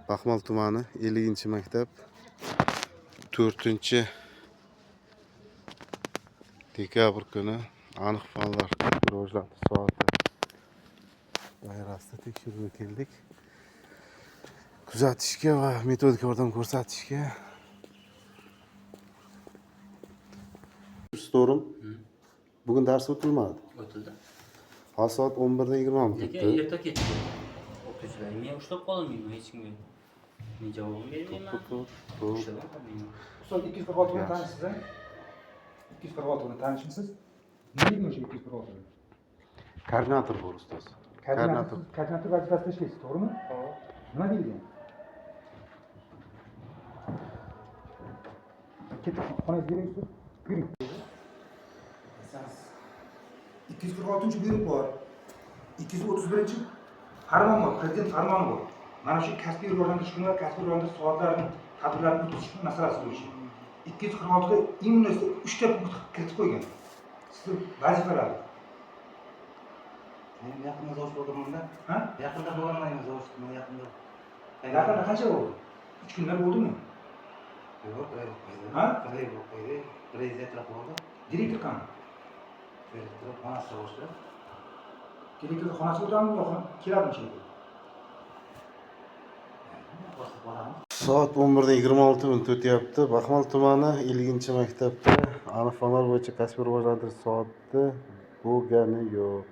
Baxmal tumani 50-maktab 4-dekabr kuni aniq fanlar rivojlantirish soati doirasida tekshiruvga keldik. Kuzatishga va metodik yordam ko'rsatishga. Storim. Bugun dars o'tilmadi. O'tildi. Hozir soat 11:20 Lekin erta ketdi. O'qituvchilar men ushlab qolmayman hech kimga. Men javob bermayman. Ushlab qolmayman. Ustoz 246 bilan tanishsiz-a? 246 bilan tanishmisiz? Nima deydi o'sha 246? Koordinator bor ustoz. Koordinator vazifasida ishlaysiz, to'g'rimi? Xo'p. Nima deyilgan? Ketib xonangizga berasiz. Buyuring. 246-buyruq bor. 231-farmon bor, prezident farmoni bor. Mana shu kasbiy rivojlantirish kunlari, kasbiy rivojlantirish soatlarini, tadbirlarni o'tkazish masalasi bo'yicha. 246 ga imенно 3 ta punkt kiritib qo'ygan. Siz vazifalar. Men yaqinda zavod bo'ldimda. Ha? Yaqinda bo'laman zavod, yaqinda. Yaqinda qancha bo'ldi? 3 kunlar bo'ldimi? Yo'q, Ha? Prezidentlar bo'ldi. Direktor qani? Direktor xonasi zavodi. Direktor xonasiga o'tamizmi yo'qmi? Keladimi shu yerga? Soat 11:26 o'tyapti. Baxmal tumani 50-maktabda aniq fanlar bo'yicha kasbiy rivojlantirish soati bo'lgani yo'q.